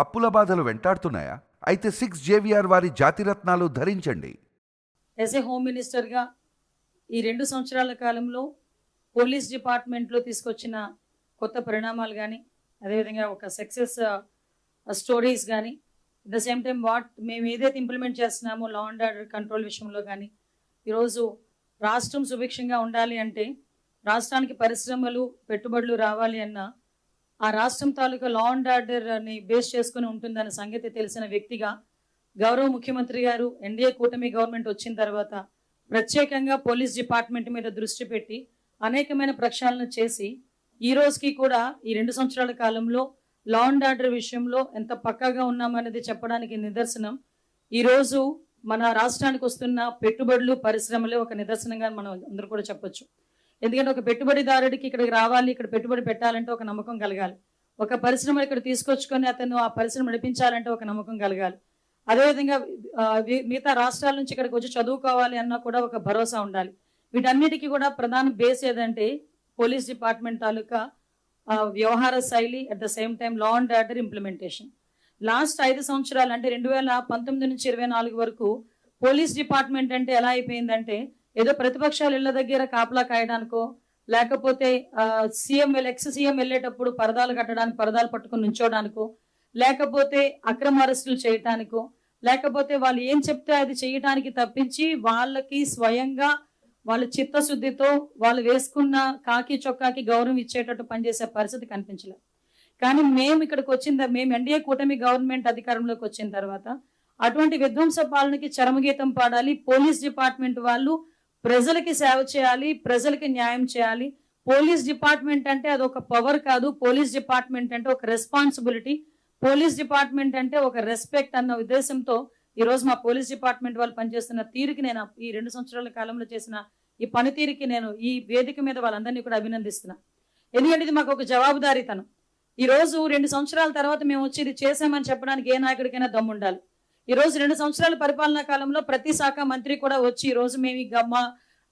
అప్పుల బాధలు వెంటాడుతున్నాయా? అయితే 6JVR వారి జాతిరత్నాలు ధరించండి. యాజ్ ఏ హోమ్ మినిస్టర్గా ఈ 2 సంవత్సరాల కాలంలో పోలీస్ డిపార్ట్మెంట్లో తీసుకొచ్చిన కొత్త పరిణామాలు కానీ, అదేవిధంగా ఒక సక్సెస్ స్టోరీస్ కానీ, అట్ ద సేమ్ టైం మేము ఏదైతే ఇంప్లిమెంట్ చేస్తున్నామో లా అండ్ ఆర్డర్ కంట్రోల్ విషయంలో కానీ, ఈరోజు రాష్ట్రం సుభిక్షంగా ఉండాలి అంటే, రాష్ట్రానికి పరిశ్రమలు పెట్టుబడులు రావాలి అన్న ఆ రాష్ట్రం తాలూకా లా అండ్ ఆర్డర్ని బేస్ చేసుకుని ఉంటుందన్న సంగతి తెలిసిన వ్యక్తిగా గౌరవ ముఖ్యమంత్రి గారు ఎన్డీఏ కూటమి గవర్నమెంట్ వచ్చిన తర్వాత ప్రత్యేకంగా పోలీస్ డిపార్ట్మెంట్ మీద దృష్టి పెట్టి అనేకమైన ప్రక్షాళన చేసి ఈ రోజుకి కూడా ఈ 2 సంవత్సరాల కాలంలో లా అండ్ ఆర్డర్ విషయంలో ఎంత పక్కాగా ఉన్నామనేది చెప్పడానికి నిదర్శనం ఈరోజు మన రాష్ట్రానికి వస్తున్న పెట్టుబడులు పరిశ్రమలే ఒక నిదర్శనంగా మనం అందరూ కూడా చెప్పొచ్చు. ఎందుకంటే ఒక పెట్టుబడిదారుడికి ఇక్కడికి రావాలి, ఇక్కడ పెట్టుబడి పెట్టాలంటే ఒక నమ్మకం కలగాలి. ఒక పరిశ్రమ ఇక్కడ తీసుకొచ్చుకొని అతను ఆ పరిశ్రమ నడిపించాలంటే ఒక నమ్మకం కలగాలి. అదేవిధంగా మిగతా రాష్ట్రాల నుంచి ఇక్కడికి వచ్చి చదువుకోవాలి అన్నా కూడా ఒక భరోసా ఉండాలి. వీటన్నిటికీ కూడా ప్రధాన బేస్ ఏదంటే పోలీస్ డిపార్ట్మెంట్ తాలూకా వ్యవహార శైలి, at the same time law and order implementation. Last 5 సంవత్సరాలు అంటే 2019 నుంచి 24 వరకు పోలీస్ డిపార్ట్మెంట్ అంటే ఎలా అయిపోయిందంటే ఏదో ప్రతిపక్షాలు ఇళ్ల దగ్గర కాపలా కాయడానికో, లేకపోతే ఎక్స్ సీఎం వెళ్ళేటప్పుడు పరదాలు కట్టడానికి పరదాలు పట్టుకుని నుంచోడానికో, లేకపోతే అక్రమ అరెస్టులు చేయటానికో, లేకపోతే వాళ్ళు ఏం చెప్తే అది చేయటానికి తప్పించి వాళ్ళకి స్వయంగా వాళ్ళ చిత్తశుద్ధితో వాళ్ళు వేసుకున్న కాకి చొక్కాకి గౌరవం ఇచ్చేటట్టు పనిచేసే పరిస్థితి కనిపించలేదు. కానీ మేము ఎన్డీఏ కూటమి గవర్నమెంట్ అధికారంలోకి వచ్చిన తర్వాత అటువంటి విధ్వంస పాలనకి చరమగీతం పాడాలి. పోలీస్ డిపార్ట్మెంట్ వాళ్ళు ప్రజలకి సేవ చేయాలి, ప్రజలకి న్యాయం చేయాలి. పోలీస్ డిపార్ట్మెంట్ అంటే అదొక పవర్ కాదు, పోలీస్ డిపార్ట్మెంట్ అంటే ఒక రెస్పాన్సిబిలిటీ, పోలీస్ డిపార్ట్మెంట్ అంటే ఒక రెస్పెక్ట్ అన్న ఉద్దేశంతో ఈరోజు మా పోలీస్ డిపార్ట్మెంట్ వాళ్ళు పనిచేస్తున్న తీరుకి నేను ఈ 2 సంవత్సరాల కాలంలో చేసిన ఈ పనితీరుకి నేను ఈ వేదిక మీద వాళ్ళందరినీ కూడా అభినందిస్తున్నా. ఎందుకంటే ఇది మాకు ఒక జవాబుదారీతనం. ఈరోజు 2 సంవత్సరాల తర్వాత మేము వచ్చి ఇది చేసామని చెప్పడానికి ఏ నాయకుడికైనా దమ్ము ఉండాలి. ఈరోజు 2 సంవత్సరాల పరిపాలనా కాలంలో ప్రతి శాఖ మంత్రి కూడా వచ్చి ఈరోజు మేము మా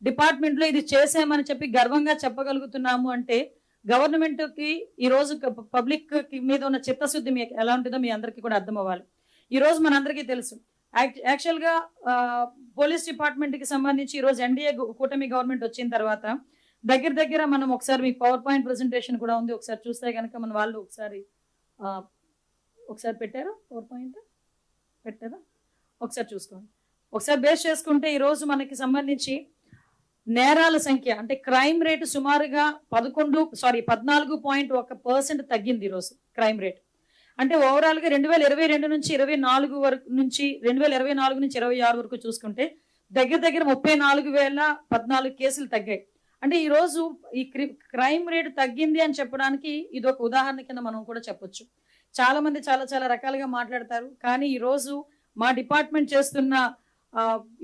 డిపార్ట్మెంట్లో ఇది చేసామని చెప్పి గర్వంగా చెప్పగలుగుతున్నాము అంటే గవర్నమెంట్కి ఈరోజు పబ్లిక్ మీద ఉన్న చిత్తశుద్ధి మీకు ఎలా ఉంటుందో మీ అందరికీ కూడా అర్థం అవ్వాలి. ఈరోజు మనందరికీ తెలుసు యాక్చువల్గా పోలీస్ డిపార్ట్మెంట్కి సంబంధించి ఈరోజు ఎన్డీఏ కూటమి గవర్నమెంట్ వచ్చిన తర్వాత దగ్గర మనం ఒకసారి మీకు పవర్ పాయింట్ ప్రెజెంటేషన్ కూడా ఉంది, ఒకసారి చూస్తే కనుక మన వాళ్ళు ఒకసారి పెట్టారా? పవర్ పాయింట్ పెట్టారా? ఒకసారి చూసుకోండి. ఒకసారి బేస్ చేసుకుంటే ఈరోజు మనకి సంబంధించి నేరాల సంఖ్య అంటే క్రైమ్ రేటు సుమారుగా 14.1% తగ్గింది ఈరోజు క్రైమ్ రేట్. అంటే ఓవరాల్గా 2022 నుంచి 24 వరకు నుంచి 2024 నుంచి 26 వరకు చూసుకుంటే దగ్గర 34,014 కేసులు తగ్గాయి. అంటే ఈరోజు ఈ క్రైమ్ రేటు తగ్గింది అని చెప్పడానికి ఇది ఒక ఉదాహరణ కింద మనం కూడా చెప్పొచ్చు. చాలా మంది చాలా రకాలుగా మాట్లాడతారు, కానీ ఈరోజు మా డిపార్ట్మెంట్ చేస్తున్న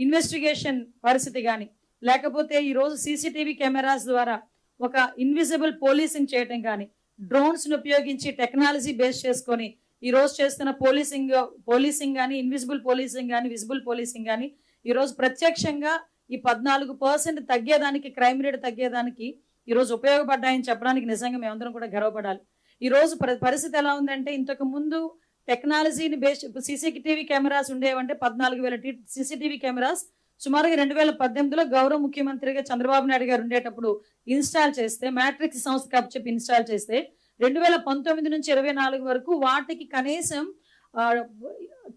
ఇన్వెస్టిగేషన్ పరిస్థితి కానీ, లేకపోతే ఈరోజు సీసీటీవీ కెమెరాస్ ద్వారా ఒక ఇన్విజిబుల్ పోలీసింగ్ చేయటం కానీ, డ్రోన్స్ని ఉపయోగించి టెక్నాలజీ బేస్ చేసుకొని ఈరోజు చేస్తున్న పోలీసింగ్ కానీ, ఇన్విజిబుల్ పోలీసింగ్ కానీ, విజిబుల్ పోలీసింగ్ కానీ ఈరోజు ప్రత్యక్షంగా ఈ 14% తగ్గేదానికి, క్రైమ్ రేట్ తగ్గేదానికి ఈరోజు ఉపయోగపడ్డాయని చెప్పడానికి నిజంగా మేమందరం కూడా గర్వపడాలి. ఈరోజు పరిస్థితి ఎలా ఉందంటే ఇంతకు ముందు టెక్నాలజీని బేస్ సీసీటీవీ కెమెరాస్ ఉండేవంటే 14,000 సీసీటీవీ కెమెరాస్ సుమారుగా 2018లో గౌరవ ముఖ్యమంత్రిగా చంద్రబాబు నాయుడు గారు ఉండేటప్పుడు ఇన్స్టాల్ చేస్తే, మ్యాట్రిక్స్ సంస్థకి అప్పచెప్పి ఇన్స్టాల్ చేస్తే 2019 నుంచి 24 వరకు వాటికి కనీసం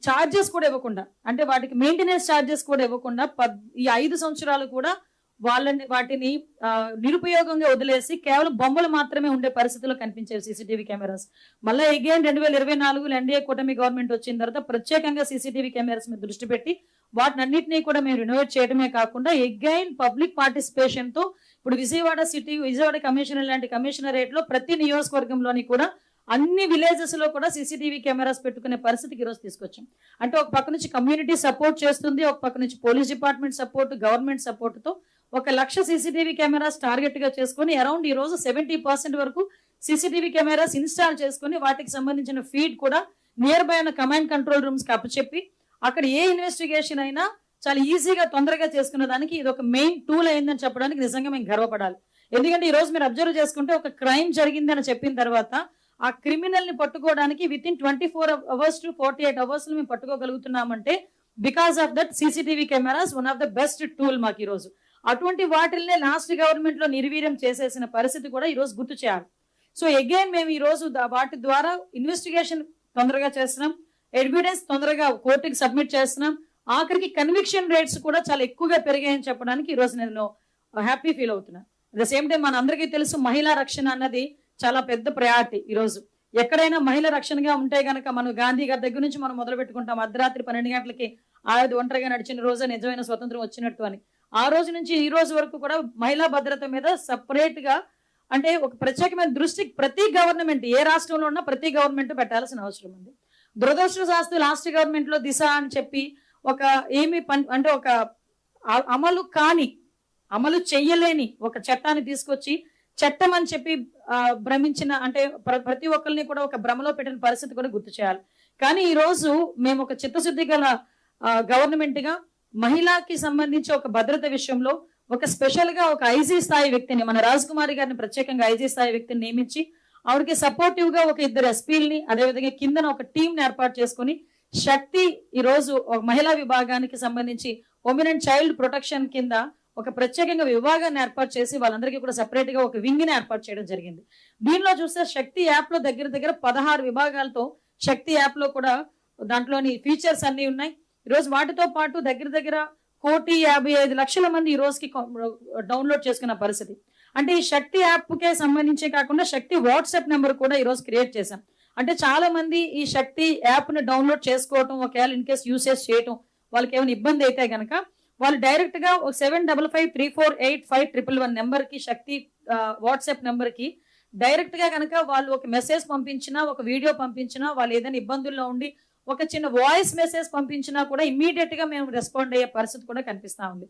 ఛార్జెస్ కూడా ఇవ్వకుండా, అంటే వాటికి మెయింటెనెన్స్ ఛార్జెస్ కూడా ఇవ్వకుండా ఈ 5 సంవత్సరాలు కూడా వాటిని నిరుపయోగంగా వదిలేసి కేవలం బొమ్మలు మాత్రమే ఉండే పరిస్థితుల్లో కనిపించేవి సీసీటీవీ కెమెరాస్. మళ్ళీ అగైన్ 2024లో ఎన్డీఏ కూటమి గవర్నమెంట్ వచ్చిన తర్వాత ప్రత్యేకంగా సీసీటీవీ కెమెరాస్ మీద దృష్టి పెట్టి వాటినన్నింటినీ కూడా మేము రినోవేట్ చేయడమే కాకుండా అగైన్ పబ్లిక్ పార్టిసిపేషన్తో ఇప్పుడు విజయవాడ కమిషనర్ లాంటి కమిషనరేట్లో ప్రతి నియోజకవర్గంలోని కూడా అన్ని విలేజెస్ లో కూడా సీసీటీవీ కెమెరాస్ పెట్టుకునే పరిస్థితికి ఈరోజు తీసుకొచ్చాం. అంటే ఒక పక్క నుంచి కమ్యూనిటీ సపోర్ట్ చేస్తుంది, ఒక పక్క నుంచి పోలీస్ డిపార్ట్మెంట్ సపోర్ట్, గవర్నమెంట్ సపోర్ట్తో 1,00,000 సీసీటీవీ కెమెరాస్ టార్గెట్ గా చేసుకుని అరౌండ్ ఈ రోజు 70% వరకు సీసీటీవీ కెమెరాస్ ఇన్స్టాల్ చేసుకుని వాటికి సంబంధించిన ఫీడ్ కూడా నియర్ బై ఉన్న కమాండ్ కంట్రోల్ రూమ్స్ కి అప్పచెప్పి అక్కడ ఏ ఇన్వెస్టిగేషన్ అయినా చాలా ఈజీగా తొందరగా చేసుకునే దానికి ఇది ఒక మెయిన్ టూల్ అయిందని చెప్పడానికి నిజంగా మేము గర్వపడాలి. ఎందుకంటే ఈ రోజు మీరు అబ్జర్వ్ చేసుకుంటే ఒక క్రైమ్ జరిగిందని చెప్పిన తర్వాత ఆ క్రిమినల్ ని పట్టుకోవడానికి within 24 hours to 48 hours మేము పట్టుకోగలుగుతున్నామంటే because of that CCTV cameras one of the best tool మాకు ఈ రోజు. అటువంటి వాటిల్నే లాస్ట్ గవర్నమెంట్ లో నిర్వీర్యం చేసేసిన పరిస్థితి కూడా ఈ రోజు గుర్తు చేయాలి. సో అగైన్ మేము ఈ రోజు వాటి ద్వారా ఇన్వెస్టిగేషన్ తొందరగా చేస్తున్నాం, ఎవిడెన్స్ తొందరగా కోర్టుకి సబ్మిట్ చేస్తున్నాం, ఆఖరికి కన్విక్షన్ రేట్స్ కూడా చాలా ఎక్కువగా పెరిగాయని చెప్పడానికి ఈ రోజు నేను హ్యాపీ ఫీల్ అవుతున్నాను. అట్ ద సేమ్ టైం మన అందరికీ తెలుసు మహిళా రక్షణ అన్నది చాలా పెద్ద ప్రయారిటీ. ఈ రోజు ఎక్కడైనా మహిళ రక్షణగా ఉంటే గనక మనం గాంధీ గారి దగ్గర నుంచి మనం మొదలు పెట్టుకుంటాం. అర్ధరాత్రి 12 గంటలకి ఆయుధ ఒంటరిగా నడిచిన రోజే నిజమైన స్వతంత్రం వచ్చినట్టు అని. ఆ రోజు నుంచి ఈ రోజు వరకు కూడా మహిళా భద్రత మీద సపరేట్ గా అంటే ఒక ప్రత్యేకమైన దృష్టి ప్రతి గవర్నమెంట్ ఏ రాష్ట్రంలో ఉన్నా ప్రతి గవర్నమెంట్ పెట్టాల్సిన అవసరం ఉంది. దురదృష్టశాస్తు లాస్ట్ గవర్నమెంట్ లో దిశ అని చెప్పి ఒక అంటే ఒక అమలు చెయ్యలేని ఒక చట్టాన్ని తీసుకొచ్చి చట్టం అని చెప్పి భ్రమించిన అంటే ప్రతి ఒక్కరిని కూడా ఒక భ్రమలో పెట్టిన పరిస్థితి కూడా గుర్తు చేయాలి. కానీ ఈ రోజు మేము ఒక చిత్తశుద్ధి గల గవర్నమెంట్ గా మహిళకి సంబంధించి ఒక భద్రత విషయంలో ఒక స్పెషల్ గా ఒక ఐజీ స్థాయి వ్యక్తిని మన రాజకుమారి గారిని ప్రత్యేకంగా ఐజీ స్థాయి వ్యక్తిని నియమించి ఆవిడకి సపోర్టివ్ గా ఒక 2 ఎస్పీలని అదేవిధంగా కిందన ఒక టీం ఏర్పాటు చేసుకుని శక్తి ఈ రోజు మహిళా విభాగానికి సంబంధించి ఉమెన్ అండ్ చైల్డ్ ప్రొటెక్షన్ కింద ఒక ప్రత్యేకంగా విభాగాన్ని ఏర్పాటు చేసి వాళ్ళందరికీ కూడా సెపరేట్ గా ఒక వింగ్ ని ఏర్పాటు చేయడం జరిగింది. దీనిలో చూస్తే శక్తి యాప్ లో దగ్గర 16 విభాగాలతో శక్తి యాప్ లో కూడా దాంట్లోని ఫీచర్స్ అన్ని ఉన్నాయి. ఈ రోజు వాటితో పాటు దగ్గర 1,55,00,000 మంది ఈ రోజుకి డౌన్లోడ్ చేసుకున్న పరిస్థితి. అంటే ఈ శక్తి యాప్ కే సంబంధించే కాకుండా శక్తి వాట్సాప్ నెంబర్ కూడా ఈ రోజు క్రియేట్ చేశాం. అంటే చాలా మంది ఈ శక్తి యాప్ ని డౌన్లోడ్ చేసుకోవటం ఒకవేళ ఇన్ కేస్ యూసేజ్ చేయటం వాళ్ళకి ఏమైనా ఇబ్బంది అయితే గనక వాళ్ళు డైరెక్ట్ గా 7553485111 నెంబర్ కి శక్తి వాట్సాప్ నెంబర్ కి డైరెక్ట్ గా కనుక వాళ్ళు ఒక మెసేజ్ పంపించినా ఒక వీడియో పంపించినా వాళ్ళు ఏదైనా ఇబ్బందుల్లో ఉండి ఒక చిన్న వాయిస్ మెసేజ్ పంపించినా కూడా ఇమ్మీడియట్ గా మేము రెస్పాండ్ అయ్యే పరిస్థితి కూడా కనిపిస్తా ఉంది.